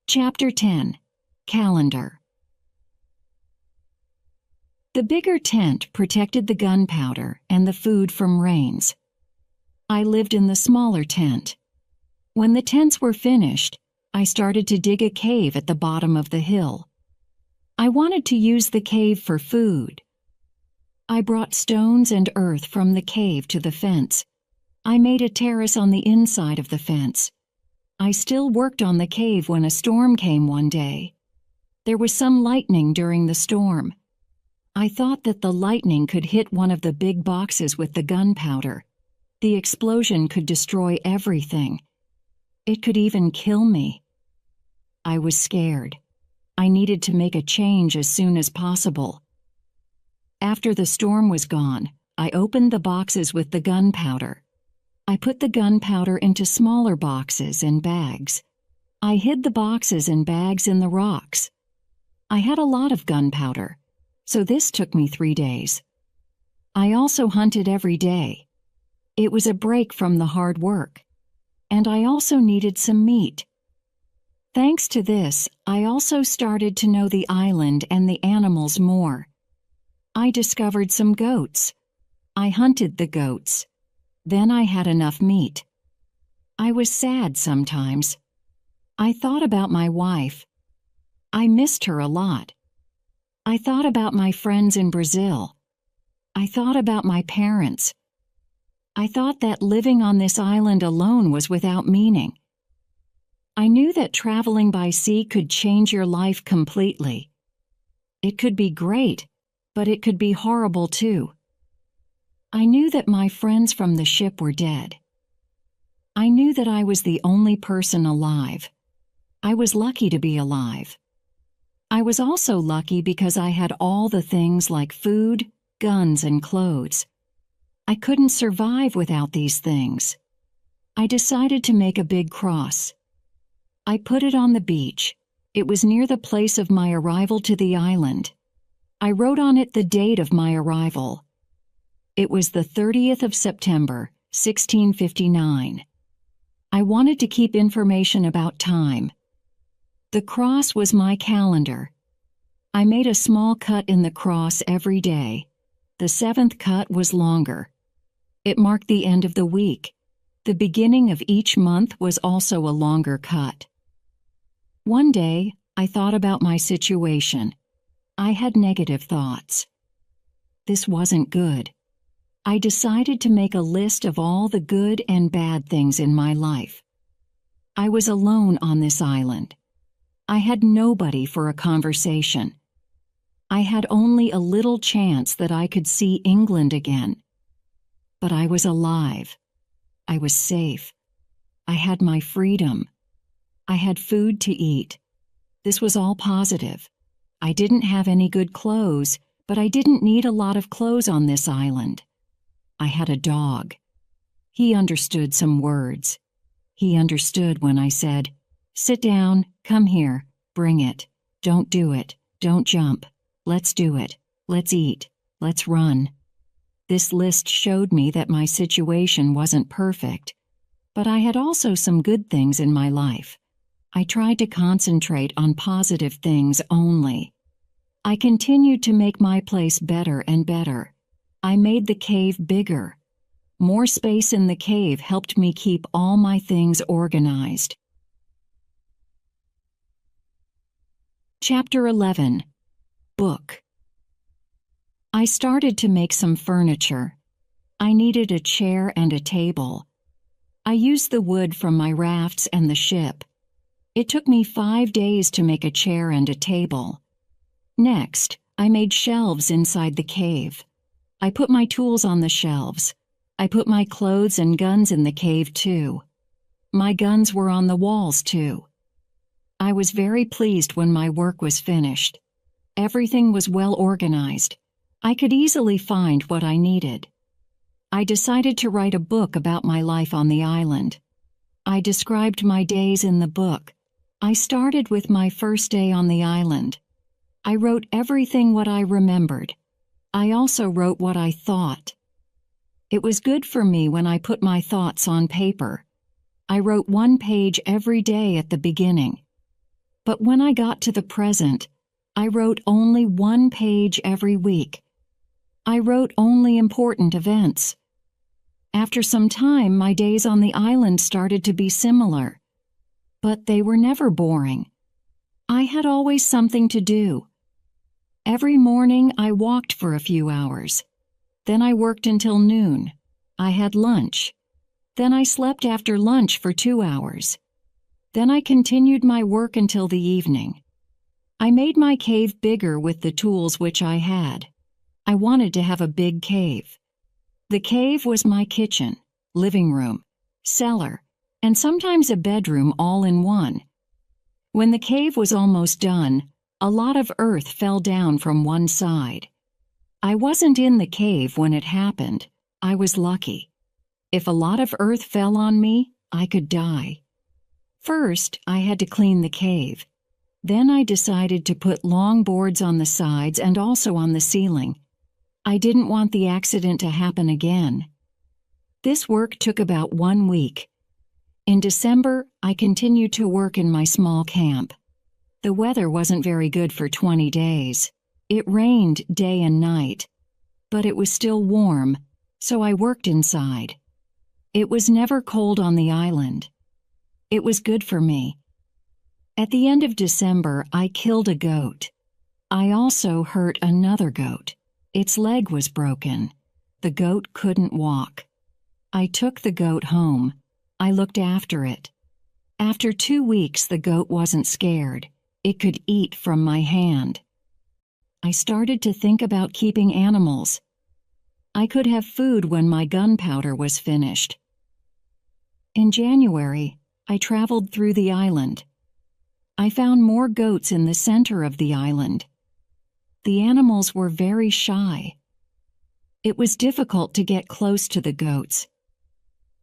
Chapter 10. Calendar. The bigger tent protected the gunpowder and the food from rains. I lived in the smaller tent. When the tents were finished, I started to dig a cave at the bottom of the hill. I wanted to use the cave for food. I brought stones and earth from the cave to the fence. I made a terrace on the inside of the fence. I still worked on the cave when a storm came one day. There was some lightning during the storm. I thought that the lightning could hit one of the big boxes with the gunpowder. The explosion could destroy everything. It could even kill me. I was scared. I needed to make a change as soon as possible. After the storm was gone, I opened the boxes with the gunpowder. I put the gunpowder into smaller boxes and bags. I hid the boxes and bags in the rocks. I had a lot of gunpowder, so this took me 3 days. I also hunted every day. It was a break from the hard work. And I also needed some meat. Thanks to this, I also started to know the island and the animals more. I discovered some goats. I hunted the goats. Then I had enough meat. I was sad sometimes. I thought about my wife. I missed her a lot. I thought about my friends in Brazil. I thought about my parents. I thought that living on this island alone was without meaning. I knew that traveling by sea could change your life completely. It could be great, but it could be horrible too. I knew that my friends from the ship were dead. I knew that I was the only person alive. I was lucky to be alive. I was also lucky because I had all the things like food, guns, and clothes. I couldn't survive without these things. I decided to make a big cross. I put it on the beach. It was near the place of my arrival to the island. I wrote on it the date of my arrival. It was the 30th of September, 1659. I wanted to keep information about time. The cross was my calendar. I made a small cut in the cross every day. The 7th cut was longer. It marked the end of the week. The beginning of each month was also a longer cut. One day, I thought about my situation. I had negative thoughts. This wasn't good. I decided to make a list of all the good and bad things in my life. I was alone on this island. I had nobody for a conversation. I had only a little chance that I could see England again. But I was alive. I was safe. I had my freedom. I had food to eat. This was all positive. I didn't have any good clothes, but I didn't need a lot of clothes on this island. I had a dog. He understood some words. He understood when I said, "Sit down, come here, bring it, don't do it, don't jump, let's do it, let's eat, let's run." This list showed me that my situation wasn't perfect, but I had also some good things in my life. I tried to concentrate on positive things only. I continued to make my place better and better. I made the cave bigger. More space in the cave helped me keep all my things organized. Chapter 11. Book. I started to make some furniture. I needed a chair and a table. I used the wood from my rafts and the ship. It took me 5 days to make a chair and a table. Next, I made shelves inside the cave. I put my tools on the shelves. I put my clothes and guns in the cave too. My guns were on the walls too. I was very pleased when my work was finished. Everything was well organized. I could easily find what I needed. I decided to write a book about my life on the island. I described my days in the book. I started with my first day on the island. I wrote everything what I remembered. I also wrote what I thought. It was good for me when I put my thoughts on paper. I wrote 1 page every day at the beginning. But when I got to the present, I wrote only 1 page every week. I wrote only important events. After some time, my days on the island started to be similar. But they were never boring. I had always something to do. Every morning I walked for a few hours. Then I worked until noon. I had lunch. Then I slept after lunch for 2 hours. Then I continued my work until the evening. I made my cave bigger with the tools which I had. I wanted to have a big cave. The cave was my kitchen, living room, cellar, and sometimes a bedroom all in one. When the cave was almost done, a lot of earth fell down from one side. I wasn't in the cave when it happened. I was lucky. If a lot of earth fell on me, I could die. First, I had to clean the cave. Then I decided to put long boards on the sides and also on the ceiling. I didn't want the accident to happen again. This work took about 1 week. In December, I continued to work in my small camp. The weather wasn't very good for 20 days. It rained day and night. But it was still warm, so I worked inside. It was never cold on the island. It was good for me. At the end of December, I killed a goat. I also hurt another goat. Its leg was broken. The goat couldn't walk. I took the goat home. I looked after it. After 2 weeks, the goat wasn't scared. It could eat from my hand. I started to think about keeping animals. I could have food when my gunpowder was finished. In January, I traveled through the island. I found more goats in the center of the island. The animals were very shy. It was difficult to get close to the goats.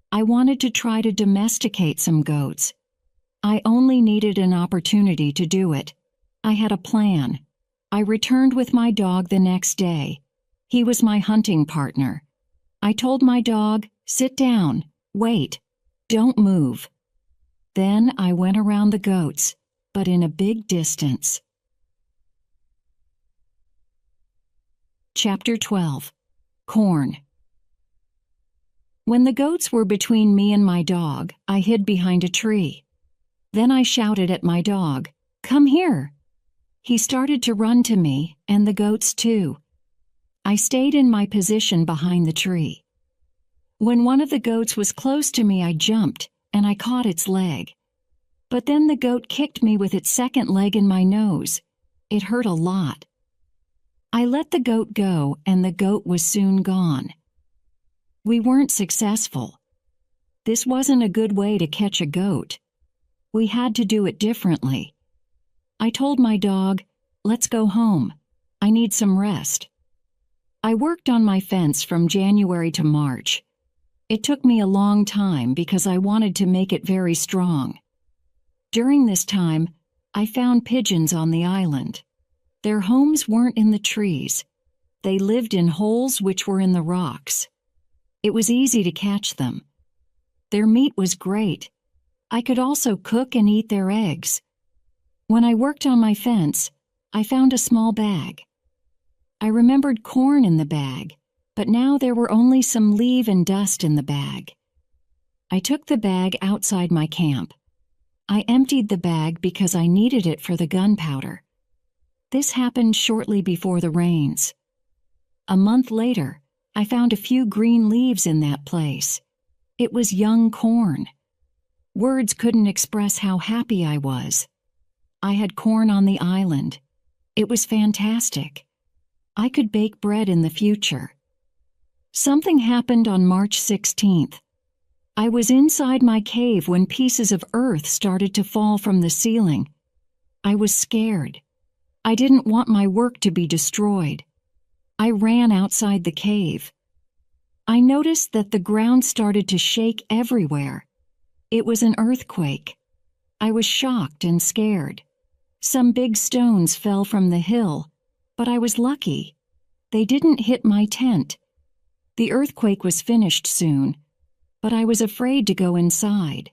I wanted to try to domesticate some goats. I only needed an opportunity to do it. I had a plan. I returned with my dog the next day. He was my hunting partner. I told my dog, "Sit down, wait, don't move." Then I went around the goats, but in a big distance. Chapter 12. Corn. When the goats were between me and my dog, I hid behind a tree. Then I shouted at my dog, "Come here." He started to run to me, and the goats too. I stayed in my position behind the tree. When one of the goats was close to me, I jumped, and I caught its leg. But then the goat kicked me with its second leg in my nose. It hurt a lot. I let the goat go, and the goat was soon gone. We weren't successful. This wasn't a good way to catch a goat. We had to do it differently. I told my dog, "Let's go home. I need some rest." I worked on my fence from January to March. It took me a long time because I wanted to make it very strong. During this time, I found pigeons on the island. Their homes weren't in the trees. They lived in holes which were in the rocks. It was easy to catch them. Their meat was great. I could also cook and eat their eggs. When I worked on my fence, I found a small bag. I remembered corn in the bag, but now there were only some leaf and dust in the bag. I took the bag outside my camp. I emptied the bag because I needed it for the gunpowder. This happened shortly before the rains. A month later, I found a few green leaves in that place. It was young corn. Words couldn't express how happy I was. I had corn on the island. It was fantastic. I could bake bread in the future. Something happened on March 16th. I was inside my cave when pieces of earth started to fall from the ceiling. I was scared. I didn't want my work to be destroyed. I ran outside the cave. I noticed that the ground started to shake everywhere. It was an earthquake. I was shocked and scared. Some big stones fell from the hill, but I was lucky. They didn't hit my tent. The earthquake was finished soon, but I was afraid to go inside.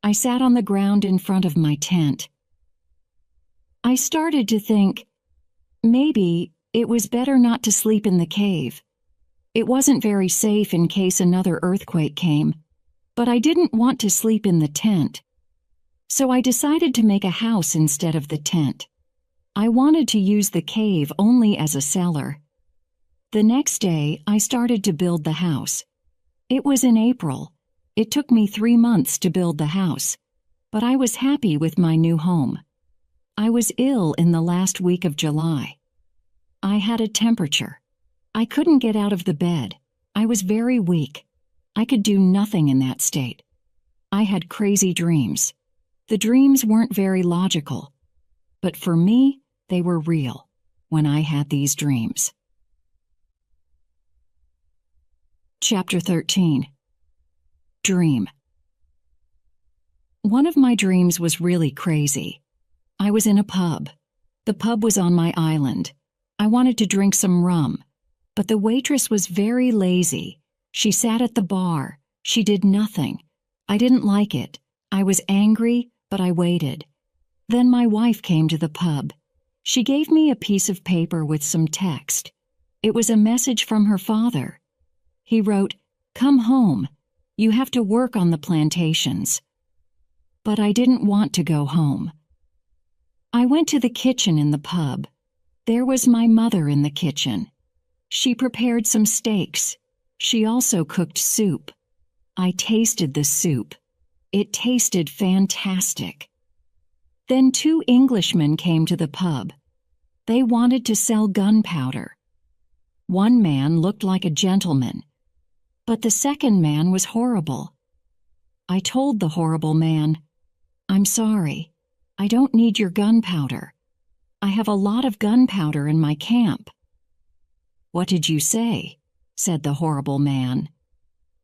I sat on the ground in front of my tent. I started to think, maybe it was better not to sleep in the cave. It wasn't very safe in case another earthquake came, but I didn't want to sleep in the tent. So I decided to make a house instead of the tent. I wanted to use the cave only as a cellar. The next day, I started to build the house. It was in April. It took me 3 months to build the house, but I was happy with my new home. I was ill in the last week of July. I had a temperature. I couldn't get out of the bed. I was very weak. I could do nothing in that state. I had crazy dreams. The dreams weren't very logical, but for me, they were real when I had these dreams. Chapter 13. Dream. One of my dreams was really crazy. I was in a pub. The pub was on my island. I wanted to drink some rum, but the waitress was very lazy. She sat at the bar. She did nothing. I didn't like it. I was angry, but I waited. Then my wife came to the pub. She gave me a piece of paper with some text. It was a message from her father. He wrote, "Come home. You have to work on the plantations." But I didn't want to go home. I went to the kitchen in the pub. There was my mother in the kitchen. She prepared some steaks. She also cooked soup. I tasted the soup. It tasted fantastic. Then 2 Englishmen came to the pub. They wanted to sell gunpowder. One man looked like a gentleman, but the second man was horrible. I told the horrible man, "I'm sorry. I don't need your gunpowder. I have a lot of gunpowder in my camp." "What did you say?" said the horrible man.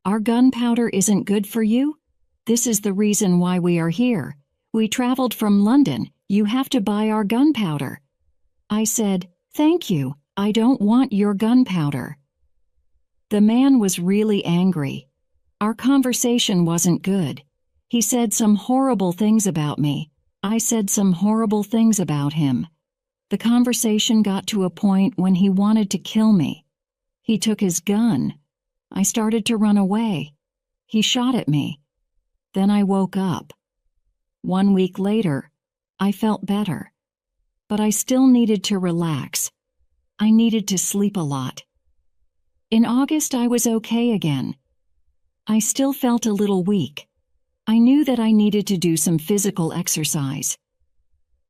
"Our gunpowder isn't good for you? This is the reason why we are here. We traveled from London. You have to buy our gunpowder." I said, "Thank you. I don't want your gunpowder." The man was really angry. Our conversation wasn't good. He said some horrible things about me. I said some horrible things about him. The conversation got to a point when he wanted to kill me. He took his gun. I started to run away. He shot at me. Then I woke up. 1 week later, I felt better. But I still needed to relax. I needed to sleep a lot. In August, I was okay again. I still felt a little weak. I knew that I needed to do some physical exercise.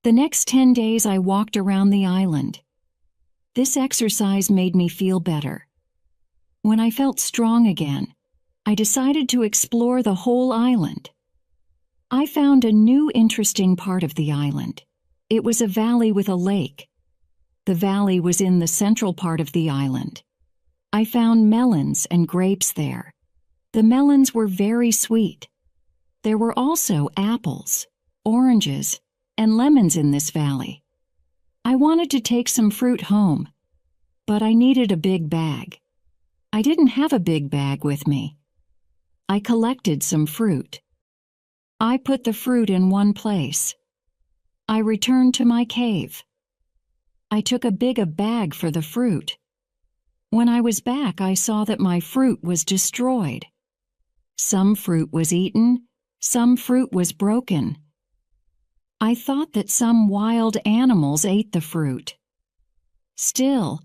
The next 10 days, I walked around the island. This exercise made me feel better. When I felt strong again, I decided to explore the whole island. I found a new interesting part of the island. It was a valley with a lake. The valley was in the central part of the island. I found melons and grapes there. The melons were very sweet. There were also apples, oranges, and lemons in this valley. I wanted to take some fruit home, but I needed a big bag. I didn't have a big bag with me. I collected some fruit. I put the fruit in one place. I returned to my cave. I took a big bag for the fruit. When I was back, I saw that my fruit was destroyed. Some fruit was eaten, some fruit was broken. I thought that some wild animals ate the fruit. Still,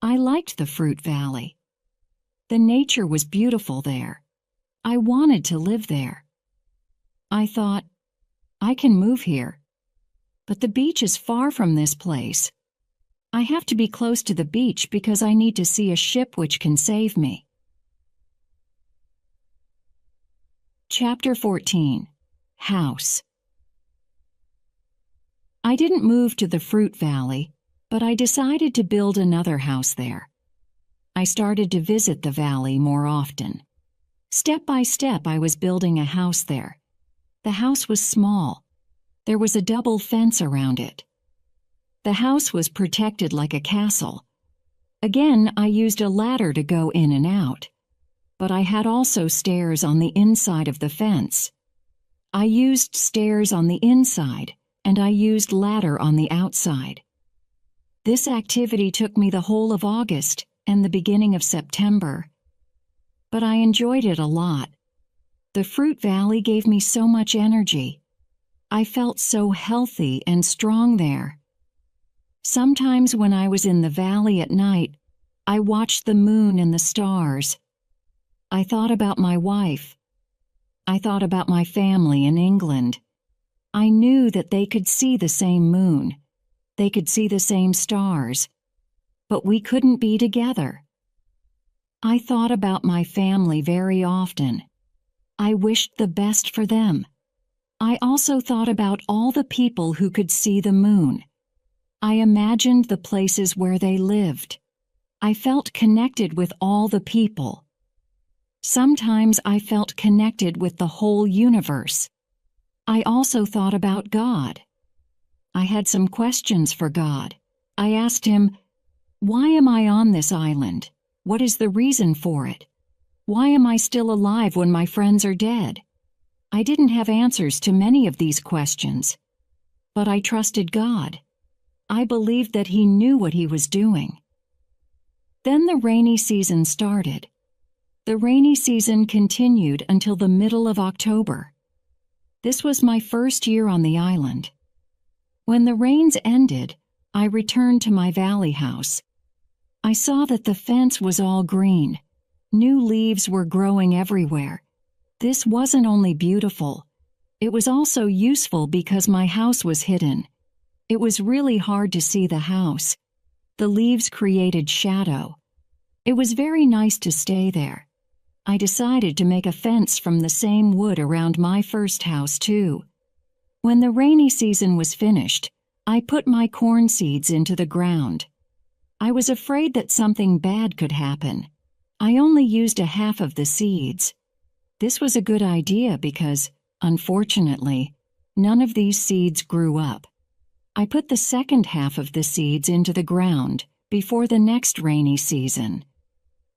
I liked the fruit valley. The nature was beautiful there. I wanted to live there. I thought, I can move here. But the beach is far from this place. I have to be close to the beach because I need to see a ship which can save me. Chapter 14. House. I didn't move to the fruit valley, but I decided to build another house there. I started to visit the valley more often. Step by step, I was building a house there. The house was small. There was a double fence around it. The house was protected like a castle. Again, I used a ladder to go in and out, but I had also stairs on the inside of the fence. I used stairs on the inside and I used ladder on the outside. This activity took me the whole of August and the beginning of September, but I enjoyed it a lot. The fruit valley gave me so much energy. I felt so healthy and strong there. Sometimes when I was in the valley at night, I watched the moon and the stars. I thought about my wife. I thought about my family in England. I knew that they could see the same moon. They could see the same stars. But we couldn't be together. I thought about my family very often. I wished the best for them. I also thought about all the people who could see the moon. I imagined the places where they lived. I felt connected with all the people. Sometimes I felt connected with the whole universe. I also thought about God. I had some questions for God. I asked him, "Why am I on this island? What is the reason for it? Why am I still alive when my friends are dead?" I didn't have answers to many of these questions, but I trusted God. I believed that He knew what He was doing. Then the rainy season started. The rainy season continued until the middle of October. This was my first year on the island. When the rains ended, I returned to my valley house. I saw that the fence was all green. New leaves were growing everywhere. This wasn't only beautiful, it was also useful because my house was hidden. It was really hard to see the house. The leaves created shadow. It was very nice to stay there. I decided to make a fence from the same wood around my first house, too. When the rainy season was finished, I put my corn seeds into the ground. I was afraid that something bad could happen. I only used a half of the seeds. This was a good idea because, unfortunately, none of these seeds grew up. I put the second half of the seeds into the ground before the next rainy season.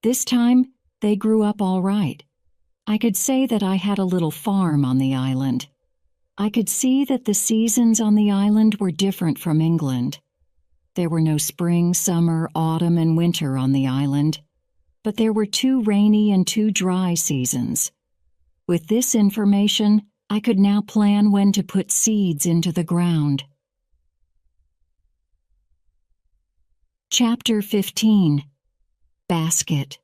This time, they grew up all right. I could say that I had a little farm on the island. I could see that the seasons on the island were different from England. There were no spring, summer, autumn, and winter on the island, but there were 2 rainy and 2 dry seasons. With this information, I could now plan when to put seeds into the ground. Chapter 15. Basket.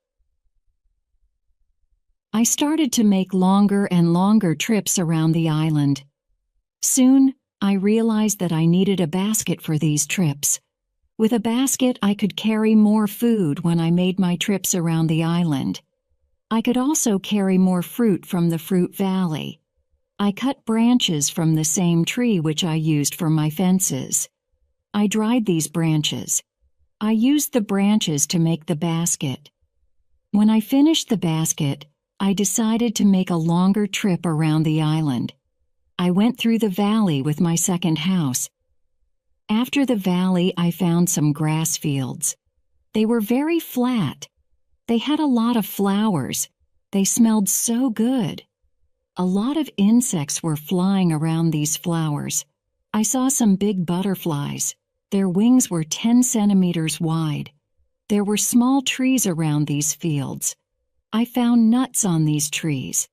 I started to make longer and longer trips around the island. Soon, I realized that I needed a basket for these trips. With a basket, I could carry more food when I made my trips around the island. I could also carry more fruit from the fruit valley. I cut branches from the same tree which I used for my fences. I dried these branches. I used the branches to make the basket. When I finished the basket, I decided to make a longer trip around the island. I went through the valley with my second house. After the valley, I found some grass fields. They were very flat. They had a lot of flowers. They smelled so good. A lot of insects were flying around these flowers. I saw some big butterflies. Their wings were 10 centimeters wide. There were small trees around these fields. I found nuts on these trees.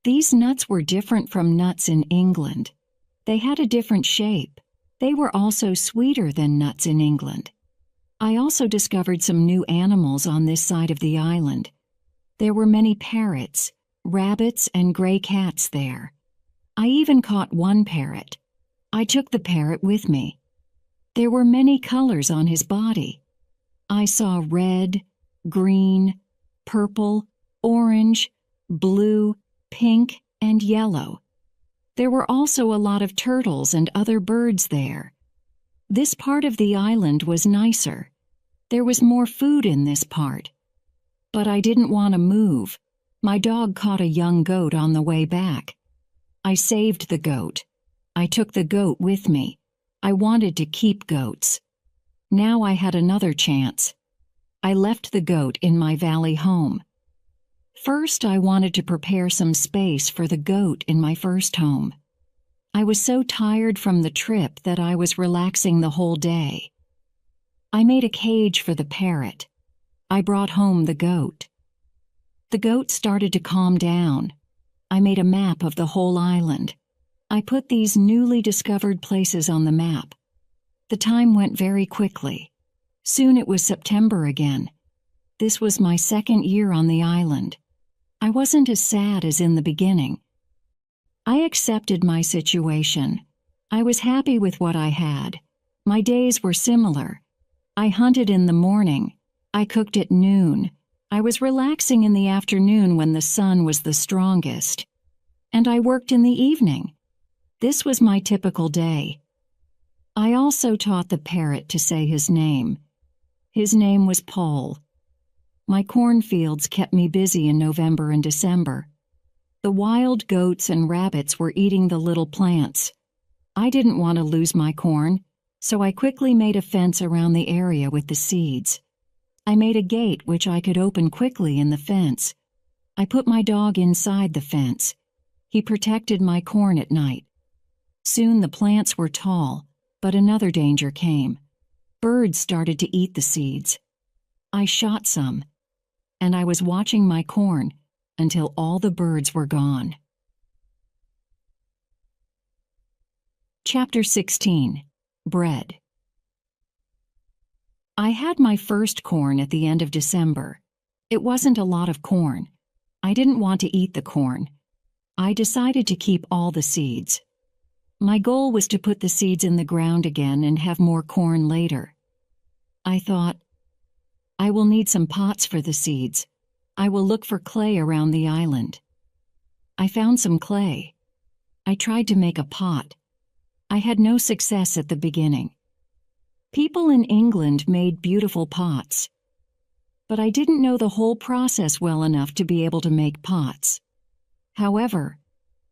These nuts were different from nuts in England. They had a different shape. They were also sweeter than nuts in England. I also discovered some new animals on this side of the island. There were many parrots, rabbits, and gray cats there. I even caught one parrot. I took the parrot with me. There were many colors on his body. I saw red, green, purple, orange, blue, pink, and yellow. There were also a lot of turtles and other birds there. This part of the island was nicer. There was more food in this part. But I didn't want to move. My dog caught a young goat on the way back. I saved the goat. I took the goat with me. I wanted to keep goats. Now I had another chance. I left the goat in my valley home. First, I wanted to prepare some space for the goat in my first home. I was so tired from the trip that I was relaxing the whole day. I made a cage for the parrot. I brought home the goat. The goat started to calm down. I made a map of the whole island. I put these newly discovered places on the map. The time went very quickly. Soon it was September again. This was my second year on the island. I wasn't as sad as in the beginning. I accepted my situation. I was happy with what I had. My days were similar. I hunted in the morning. I cooked at noon. I was relaxing in the afternoon when the sun was the strongest. And I worked in the evening. This was my typical day. I also taught the parrot to say his name. His name was Paul. My cornfields kept me busy in November and December. The wild goats and rabbits were eating the little plants. I didn't want to lose my corn, so I quickly made a fence around the area with the seeds. I made a gate which I could open quickly in the fence. I put my dog inside the fence. He protected my corn at night. Soon the plants were tall, but another danger came. Birds started to eat the seeds. I shot some, and I was watching my corn until all the birds were gone. Chapter 16. Bread. I had my first corn at the end of December. It wasn't a lot of corn. I didn't want to eat the corn. I decided to keep all the seeds. My goal was to put the seeds in the ground again and have more corn later. I thought, I will need some pots for the seeds. I will look for clay around the island. I found some clay. I tried to make a pot. I had no success at the beginning. People in England made beautiful pots. But I didn't know the whole process well enough to be able to make pots. However,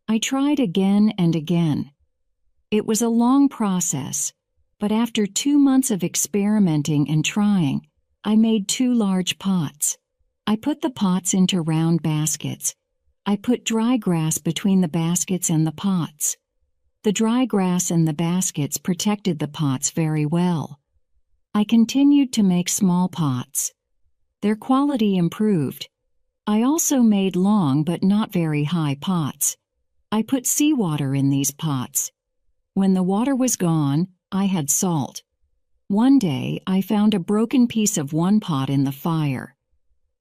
I tried again and again. It was a long process, but after 2 months of experimenting and trying, I made 2 large pots. I put the pots into round baskets. I put dry grass between the baskets and the pots. The dry grass and the baskets protected the pots very well. I continued to make small pots. Their quality improved. I also made long but not very high pots. I put seawater in these pots. When the water was gone, I had salt. One day, I found a broken piece of one pot in the fire.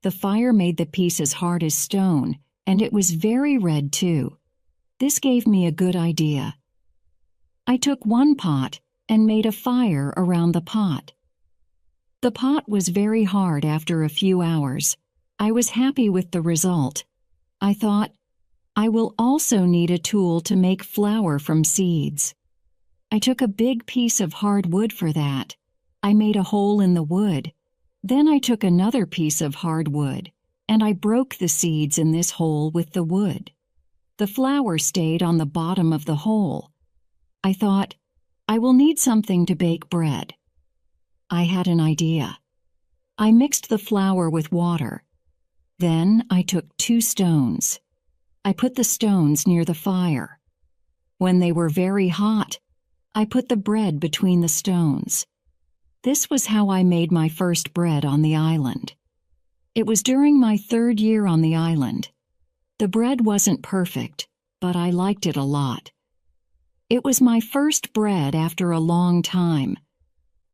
The fire made the piece as hard as stone, and it was very red too. This gave me a good idea. I took one pot and made a fire around the pot. The pot was very hard after a few hours. I was happy with the result. I thought, I will also need a tool to make flour from seeds. I took a big piece of hard wood for that. I made a hole in the wood. Then I took another piece of hard wood, and I broke the seeds in this hole with the wood. The flour stayed on the bottom of the hole. I thought, I will need something to bake bread. I had an idea. I mixed the flour with water. Then I took 2 stones. I put the stones near the fire. When they were very hot, I put the bread between the stones. This was how I made my first bread on the island. It was during my 3rd year on the island. The bread wasn't perfect, but I liked it a lot. It was my first bread after a long time.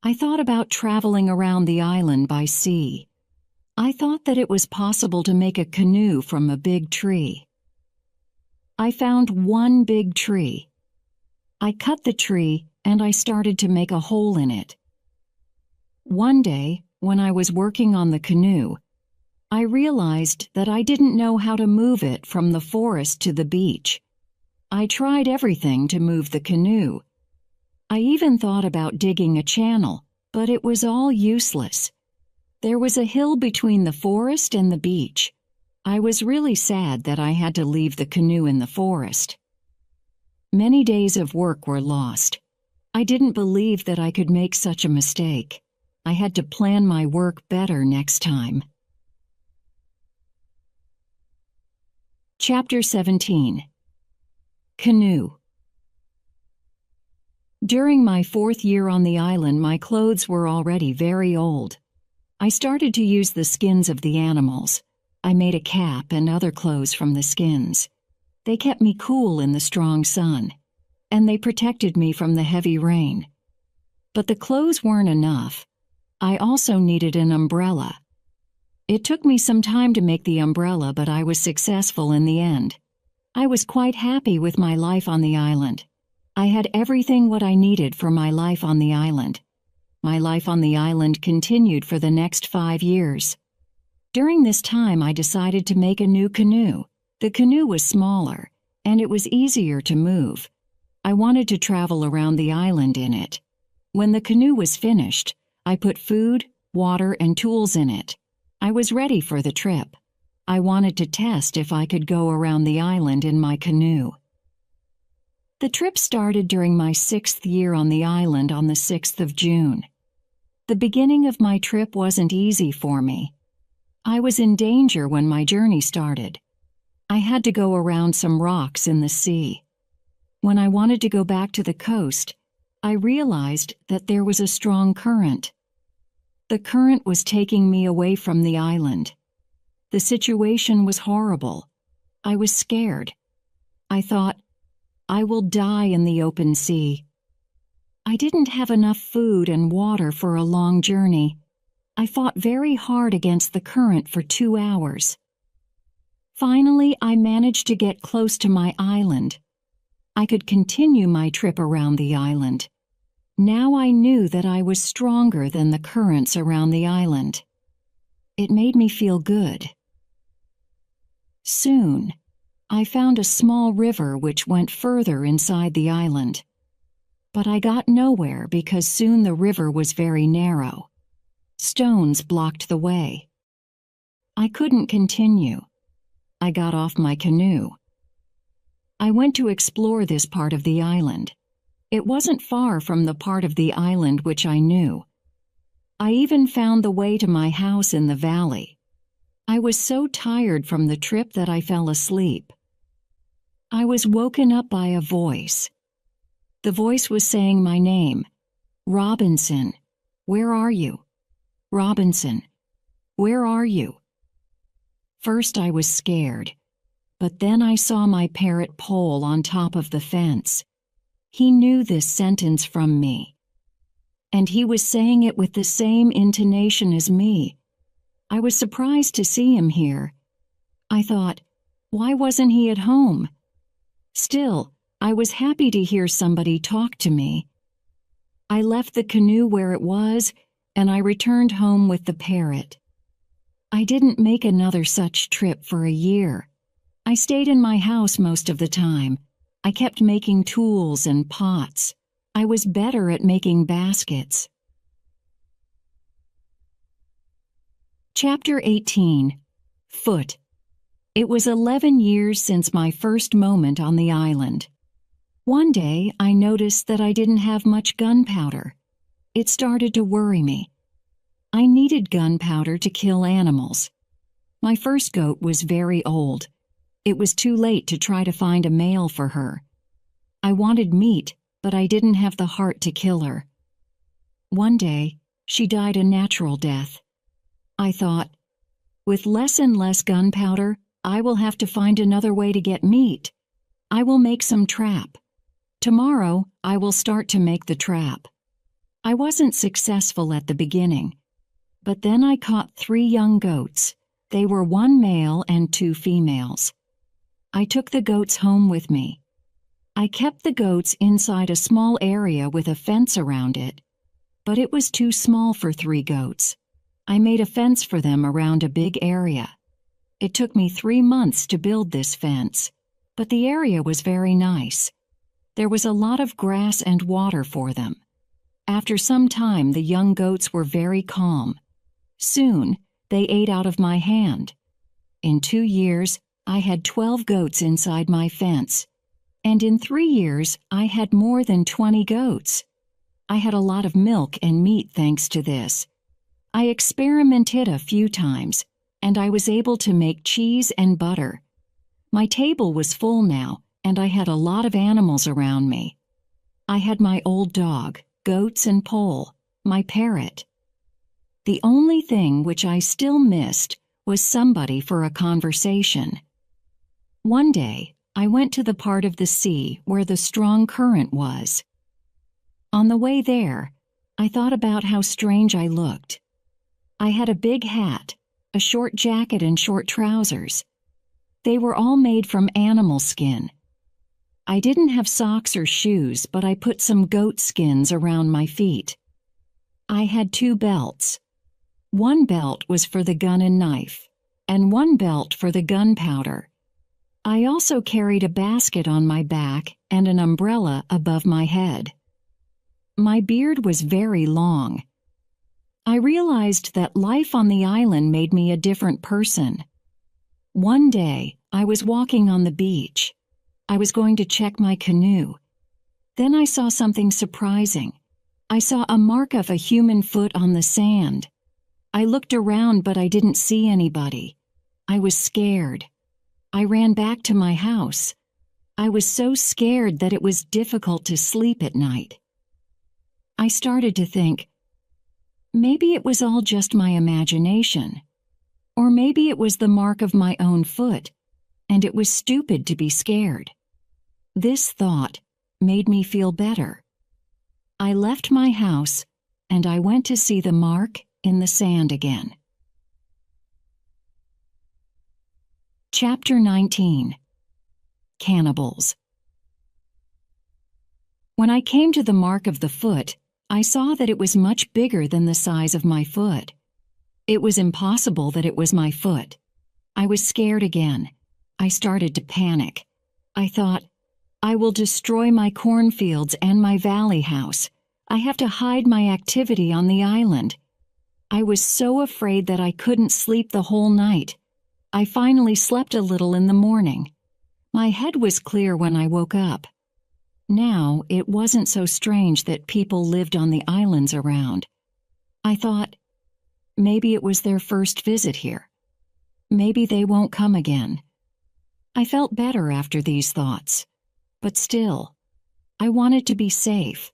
I thought about traveling around the island by sea. I thought that it was possible to make a canoe from a big tree. I found one big tree. I cut the tree and I started to make a hole in it. One day, when I was working on the canoe, I realized that I didn't know how to move it from the forest to the beach. I tried everything to move the canoe. I even thought about digging a channel, but it was all useless. There was a hill between the forest and the beach. I was really sad that I had to leave the canoe in the forest. Many days of work were lost. I didn't believe that I could make such a mistake. I had to plan my work better next time. Chapter 17. Canoe. During my 4th year on the island, my clothes were already very old. I started to use the skins of the animals. I made a cap and other clothes from the skins. They kept me cool in the strong sun, and they protected me from the heavy rain. But the clothes weren't enough. I also needed an umbrella. It took me some time to make the umbrella, but I was successful in the end. I was quite happy with my life on the island. I had everything what I needed for my life on the island. My life on the island continued for the next 5 years. During this time, I decided to make a new canoe. The canoe was smaller, and it was easier to move. I wanted to travel around the island in it. When the canoe was finished, I put food, water, and tools in it. I was ready for the trip. I wanted to test if I could go around the island in my canoe. The trip started during my 6th year on the island on the 6th of June. The beginning of my trip wasn't easy for me. I was in danger when my journey started. I had to go around some rocks in the sea. When I wanted to go back to the coast, I realized that there was a strong current. The current was taking me away from the island. The situation was horrible. I was scared. I thought, I will die in the open sea. I didn't have enough food and water for a long journey. I fought very hard against the current for 2 hours. Finally, I managed to get close to my island. I could continue my trip around the island. Now I knew that I was stronger than the currents around the island. It made me feel good. Soon, I found a small river which went further inside the island. But I got nowhere because soon the river was very narrow. Stones blocked the way. I couldn't continue. I got off my canoe. I went to explore this part of the island. It wasn't far from the part of the island which I knew. I even found the way to my house in the valley. I was so tired from the trip that I fell asleep. I was woken up by a voice. The voice was saying my name. Robinson, where are you? Robinson, where are you? First I was scared, but then I saw my parrot pole on top of the fence. He knew this sentence from me, and he was saying it with the same intonation as me. I was surprised to see him here. I thought, why wasn't he at home? Still, I was happy to hear somebody talk to me. I left the canoe where it was, and I returned home with the parrot. I didn't make another such trip for a year. I stayed in my house most of the time. I kept making tools and pots. I was better at making baskets. Chapter 18. Foot. It was 11 years since my first moment on the island. One day, I noticed that I didn't have much gunpowder. It started to worry me. I needed gunpowder to kill animals. My first goat was very old. It was too late to try to find a male for her. I wanted meat, but I didn't have the heart to kill her. One day, she died a natural death. I thought, with less and less gunpowder, I will have to find another way to get meat. I will make some trap. Tomorrow, I will start to make the trap. I wasn't successful at the beginning, but then I caught 3 young goats. They were 1 male and 2 females. I took the goats home with me. I kept the goats inside a small area with a fence around it, but it was too small for 3 goats. I made a fence for them around a big area. It took me 3 months to build this fence, but the area was very nice. There was a lot of grass and water for them. After some time, the young goats were very calm. Soon, they ate out of my hand. In 2 years, I had 12 goats inside my fence, and in 3 years, I had more than 20 goats. I had a lot of milk and meat thanks to this. I experimented a few times, and I was able to make cheese and butter. My table was full now, and I had a lot of animals around me. I had my old dog, goats and pole, my parrot. The only thing which I still missed was somebody for a conversation. One day, I went to the part of the sea where the strong current was. On the way there, I thought about how strange I looked. I had a big hat, a short jacket and short trousers. They were all made from animal skin. I didn't have socks or shoes, but I put some goat skins around my feet. I had 2 belts. One belt was for the gun and knife, and one belt for the gunpowder. I also carried a basket on my back and an umbrella above my head. My beard was very long. I realized that life on the island made me a different person. One day, I was walking on the beach. I was going to check my canoe. Then I saw something surprising. I saw a mark of a human foot on the sand. I looked around, but I didn't see anybody. I was scared. I ran back to my house. I was so scared that it was difficult to sleep at night. I started to think, maybe it was all just my imagination. Or maybe it was the mark of my own foot, and it was stupid to be scared. This thought made me feel better. I left my house, and I went to see the mark in the sand again. Chapter 19. Cannibals. When I came to the mark of the foot, I saw that it was much bigger than the size of my foot. It was impossible that it was my foot. I was scared again. I started to panic. I thought, I will destroy my cornfields and my valley house. I have to hide my activity on the island. I was so afraid that I couldn't sleep the whole night. I finally slept a little in the morning. My head was clear when I woke up. Now, it wasn't so strange that people lived on the islands around. I thought, maybe it was their first visit here. Maybe they won't come again. I felt better after these thoughts. But still, I wanted to be safe.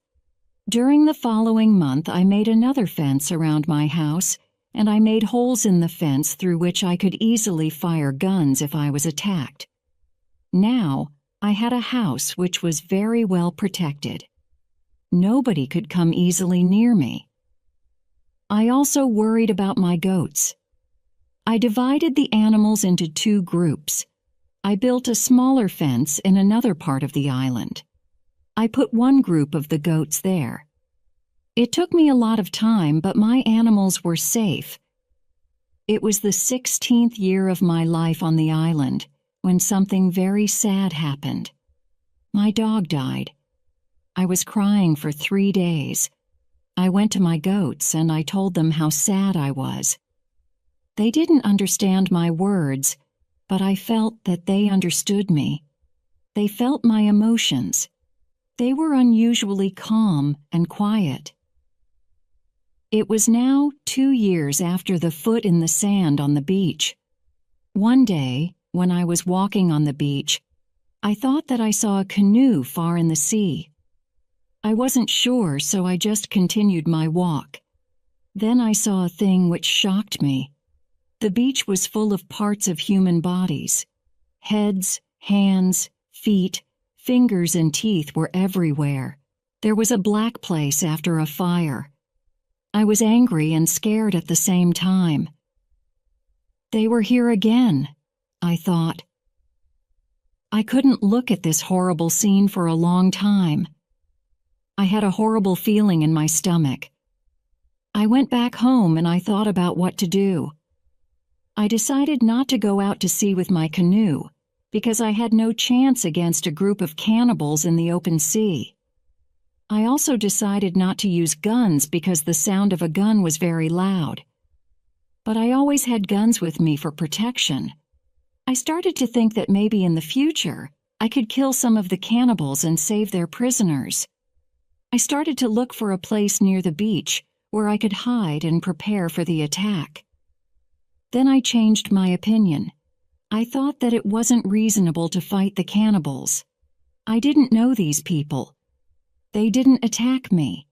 During the following month, I made another fence around my house, and I made holes in the fence through which I could easily fire guns if I was attacked. Now, I had a house which was very well protected. Nobody could come easily near me. I also worried about my goats. I divided the animals into 2 groups. I built a smaller fence in another part of the island. I put one group of the goats there. It took me a lot of time, but my animals were safe. It was the 16th year of my life on the island when something very sad happened. My dog died. I was crying for 3 days. I went to my goats and I told them how sad I was. They didn't understand my words, but I felt that they understood me. They felt my emotions. They were unusually calm and quiet. It was now 2 years after the foot in the sand on the beach. One day, when I was walking on the beach, I thought that I saw a canoe far in the sea. I wasn't sure, so I just continued my walk. Then I saw a thing which shocked me. The beach was full of parts of human bodies. Heads, hands, feet, fingers and teeth were everywhere. There was a black place after a fire. I was angry and scared at the same time. They were here again, I thought. I couldn't look at this horrible scene for a long time. I had a horrible feeling in my stomach. I went back home and I thought about what to do. I decided not to go out to sea with my canoe because I had no chance against a group of cannibals in the open sea. I also decided not to use guns because the sound of a gun was very loud. But I always had guns with me for protection. I started to think that maybe in the future I could kill some of the cannibals and save their prisoners. I started to look for a place near the beach where I could hide and prepare for the attack. Then I changed my opinion. I thought that it wasn't reasonable to fight the cannibals. I didn't know these people. They didn't attack me.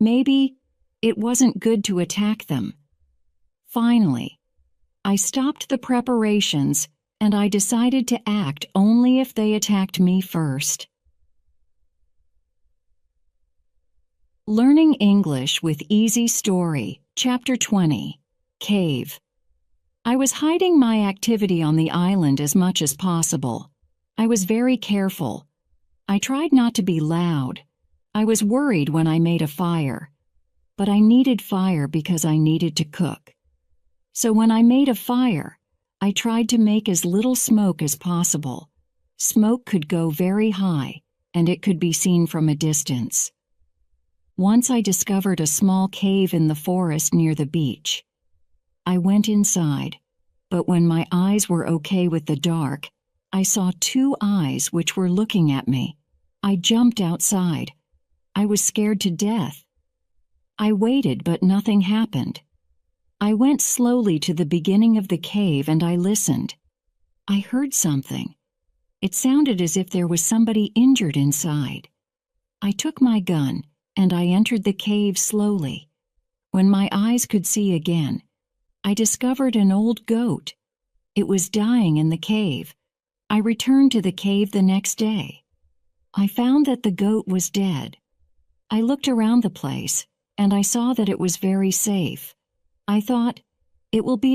Maybe it wasn't good to attack them. Finally, I stopped the preparations and I decided to act only if they attacked me first. Learning English with Easy Story, Chapter 20, Cave. I was hiding my activity on the island as much as possible. I was very careful. I tried not to be loud. I was worried when I made a fire. But I needed fire because I needed to cook. So when I made a fire, I tried to make as little smoke as possible. Smoke could go very high, and it could be seen from a distance. Once I discovered a small cave in the forest near the beach. I went inside, but when my eyes were okay with the dark, I saw two eyes which were looking at me. I jumped outside. I was scared to death. I waited, but nothing happened. I went slowly to the beginning of the cave and I listened. I heard something. It sounded as if there was somebody injured inside. I took my gun and I entered the cave slowly. When my eyes could see again, I discovered an old goat. It was dying in the cave. I returned to the cave the next day. I found that the goat was dead. I looked around the place and I saw that it was very safe. I thought, it will be a